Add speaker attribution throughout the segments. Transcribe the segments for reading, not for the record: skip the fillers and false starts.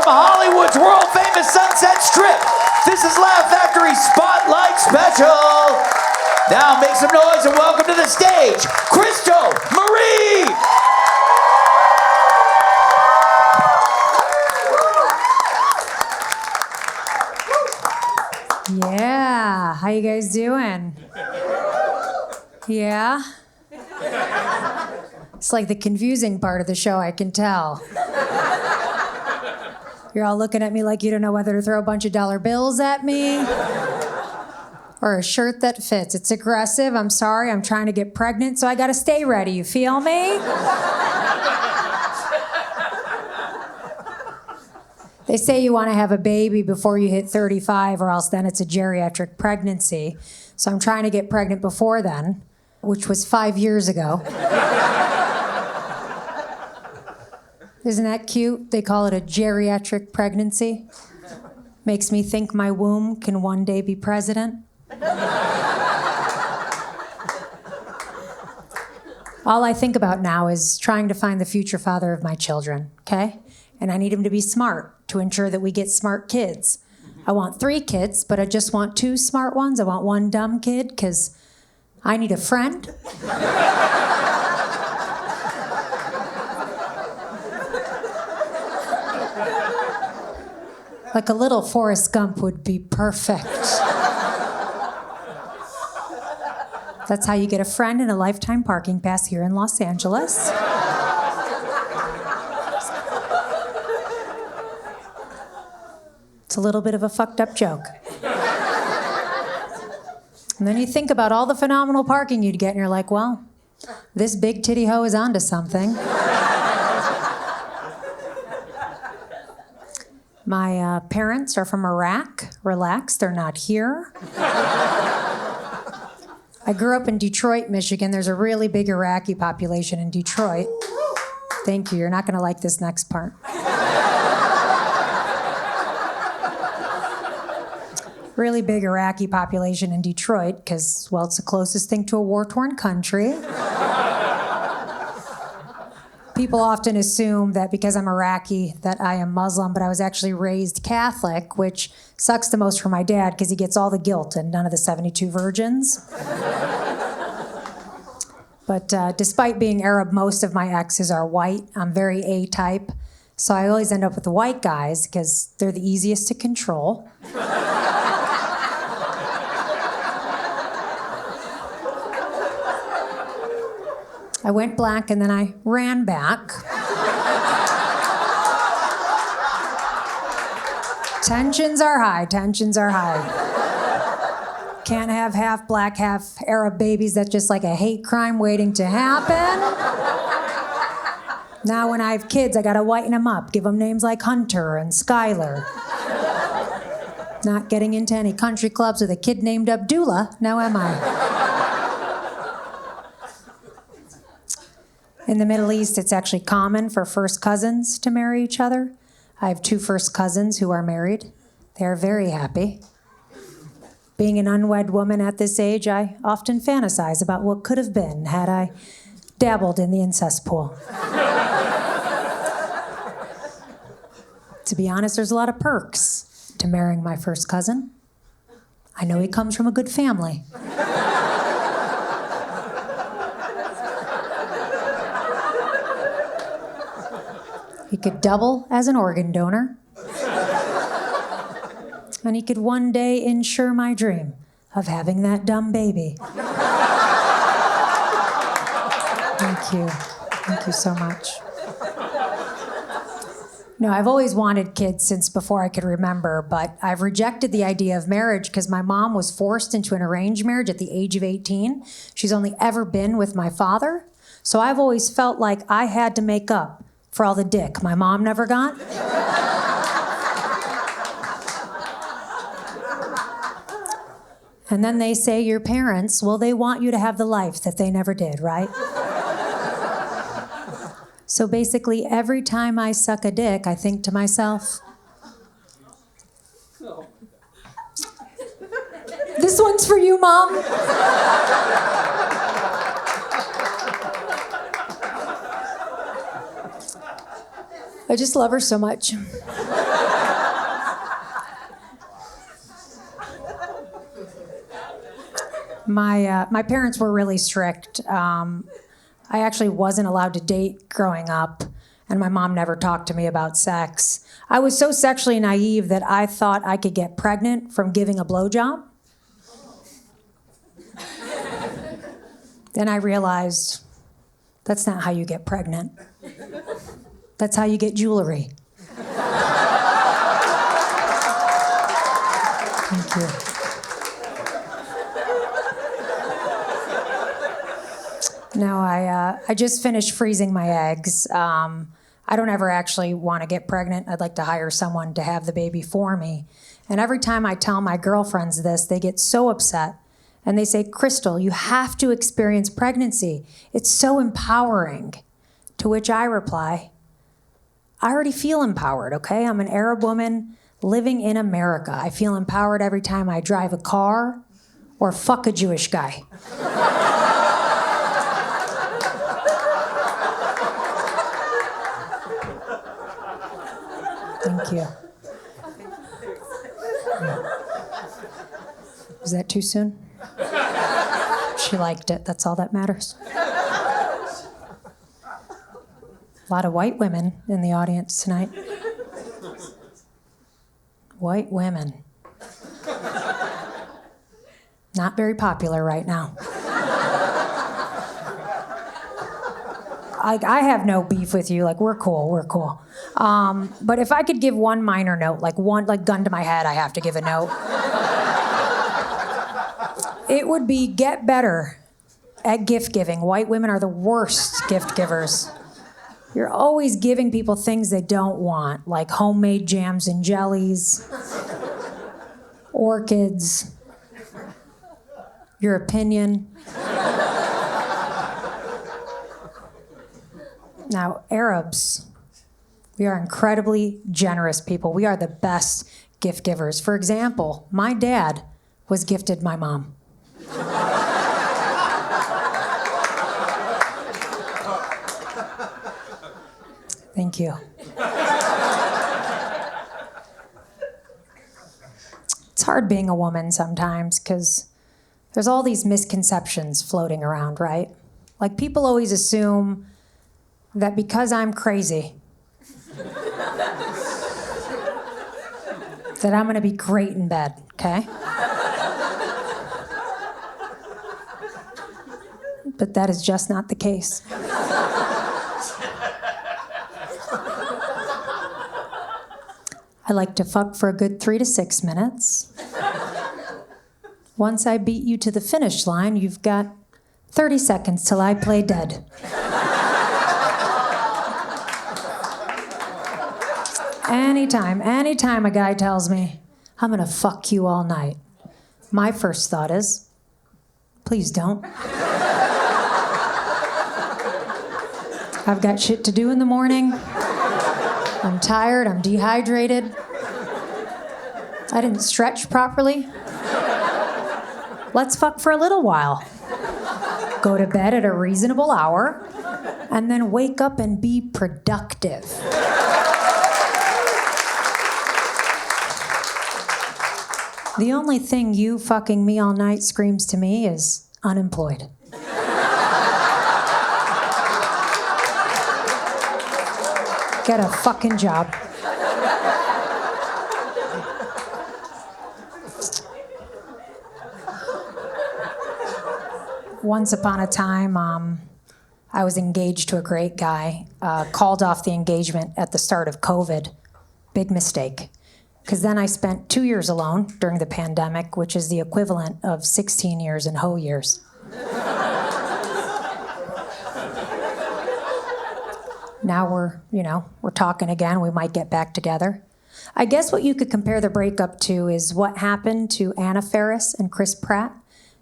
Speaker 1: Hollywood's world-famous Sunset Strip, this is Laugh Factory Spotlight Special. Now make some noise and welcome to the stage, Crystal Marie!
Speaker 2: Yeah, how you guys doing? Yeah? It's like the confusing part of the show, I can tell. You're all looking at me like you don't know whether to throw a bunch of dollar bills at me or a shirt that fits. It's aggressive. I'm sorry. I'm trying to get pregnant, so I gotta stay ready. You feel me? They say you want to have a baby before you hit 35, or else then it's a geriatric pregnancy. So I'm trying to get pregnant before then, which was 5 years ago. Isn't that cute? They call it a geriatric pregnancy. Makes me think my womb can one day be president. All I think about now is trying to find the future father of my children, okay? And I need him to be smart to ensure that we get smart kids. I want 3 kids, but I just want 2 smart ones. I want 1 dumb kid, because I need a friend. Like a little Forrest Gump would be perfect. That's how you get a friend and a lifetime parking pass here in Los Angeles. It's a little bit of a fucked up joke. And then you think about all the phenomenal parking you'd get, and you're like, well, this big titty hoe is onto something. My parents are from Iraq. Relax, they're not here. I grew up in Detroit, Michigan. There's a really big Iraqi population in Detroit. Thank you. You're not going to like this next part. Really big Iraqi population in Detroit because, well, it's the closest thing to a war-torn country. People often assume that because I'm Iraqi that I am Muslim, but I was actually raised Catholic, which sucks the most for my dad because he gets all the guilt and none of the 72 virgins. But despite being Arab, most of my exes are white. I'm very A-type, so I always end up with the white guys because they're the easiest to control. I went black and then I ran back. Tensions are high, tensions are high. Can't have half black, half Arab babies. That's just like a hate crime waiting to happen. Now when I have kids, I gotta whiten them up, give them names like Hunter and Skylar. Not getting into any country clubs with a kid named Abdullah, now am I? In the Middle East, it's actually common for first cousins to marry each other. I have 2 first cousins who are married. They are very happy. Being an unwed woman at this age, I often fantasize about what could have been had I dabbled in the incest pool. To be honest, there's a lot of perks to marrying my first cousin. I know he comes from a good family. He could double as an organ donor. And he could one day ensure my dream of having that dumb baby. Thank you. Thank you so much. No, I've always wanted kids since before I could remember, but I've rejected the idea of marriage because my mom was forced into an arranged marriage at the age of 18. She's only ever been with my father. So I've always felt like I had to make up for all the dick my mom never got. And then they say your parents, well, they want you to have the life that they never did, right? So basically, every time I suck a dick, I think to myself, this one's for you, Mom. I just love her so much. My parents were really strict. I actually wasn't allowed to date growing up, and my mom never talked to me about sex. I was so sexually naive that I thought I could get pregnant from giving a blowjob. Then I realized that's not how you get pregnant. That's how you get jewelry. Thank you. No, I just finished freezing my eggs. I don't ever actually want to get pregnant. I'd like to hire someone to have the baby for me. And every time I tell my girlfriends this, they get so upset. And they say, Crystal, you have to experience pregnancy. It's so empowering. To which I reply, I already feel empowered, okay? I'm an Arab woman living in America. I feel empowered every time I drive a car or fuck a Jewish guy. Thank you. Was that too soon? She liked it. That's all that matters. A lot of white women in the audience tonight. White women. Not very popular right now. I have no beef with you. Like, we're cool. But if I could give one minor note, like gun to my head, I have to give a note. It would be get better at gift giving. White women are the worst gift givers. You're always giving people things they don't want, like homemade jams and jellies, orchids, your opinion. Now, Arabs, we are incredibly generous people. We are the best gift givers. For example, my dad was gifted my mom. Thank you. It's hard being a woman sometimes because there's all these misconceptions floating around, right? Like, people always assume that because I'm crazy, that I'm gonna be great in bed, okay? But that is just not the case. I like to fuck for a good 3 to 6 minutes. Once I beat you to the finish line, you've got 30 seconds till I play dead. Anytime a guy tells me, I'm gonna fuck you all night, my first thought is, please don't. I've got shit to do in the morning. I'm tired, I'm dehydrated. I didn't stretch properly. Let's fuck for a little while. Go to bed at a reasonable hour, and then wake up and be productive. The only thing you fucking me all night screams to me is unemployed. Get a fucking job. Once upon a time, I was engaged to a great guy. Called off the engagement at the start of COVID. Big mistake. Because then I spent 2 years alone during the pandemic, which is the equivalent of 16 years in hoe years. Now we're talking again. We might get back together. I guess what you could compare the breakup to is what happened to Anna Faris and Chris Pratt.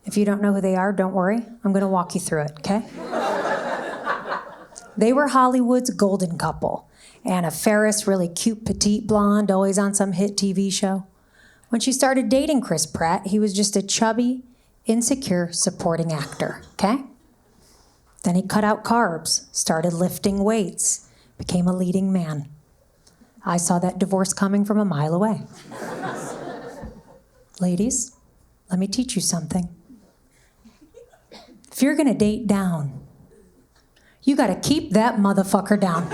Speaker 2: If you don't know who they are, don't worry. I'm going to walk you through it, okay? They were Hollywood's golden couple. Anna Faris, really cute, petite blonde, always on some hit TV show. When she started dating Chris Pratt, he was just a chubby, insecure supporting actor, okay? Then he cut out carbs, started lifting weights, became a leading man. I saw that divorce coming from a mile away. Ladies, let me teach you something. if you're gonna date down, you gotta keep that motherfucker down.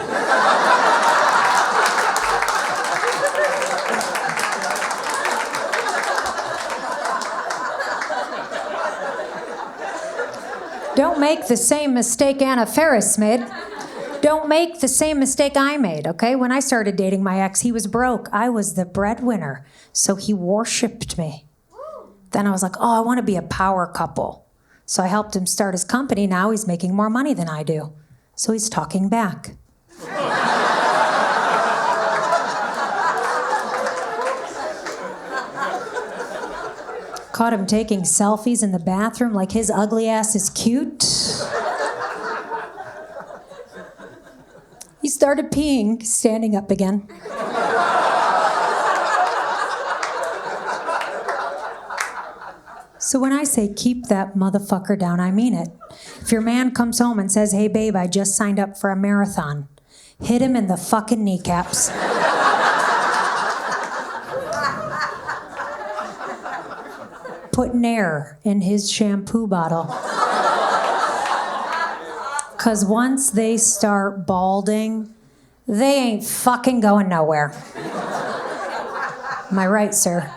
Speaker 2: Don't make the same mistake Anna Faris made. Don't make the same mistake I made, okay? When I started dating my ex, he was broke. I was the breadwinner, so he worshipped me. Then I was like, oh, I want to be a power couple. So I helped him start his company. Now he's making more money than I do. So he's talking back. Caught him taking selfies in the bathroom like his ugly ass is cute. He started peeing, standing up again. So when I say keep that motherfucker down, I mean it. If your man comes home and says, hey babe, I just signed up for a marathon, hit him in the fucking kneecaps. Put Nair in his shampoo bottle. Because once they start balding, they ain't fucking going nowhere. Am I right, sir?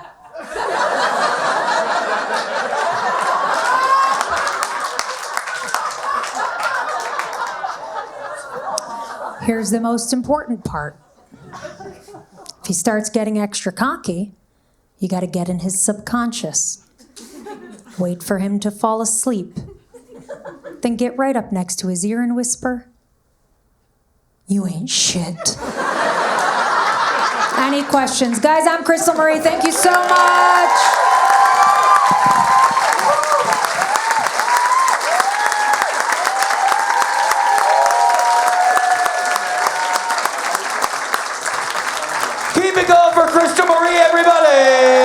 Speaker 2: Here's the most important part. If he starts getting extra cocky, you got to get in his subconscious. Wait for him to fall asleep. Then get right up next to his ear and whisper, you ain't shit. Any questions? Guys, I'm Crystal Marie. Thank you so much.
Speaker 1: Keep it going for Crystal Marie, everybody.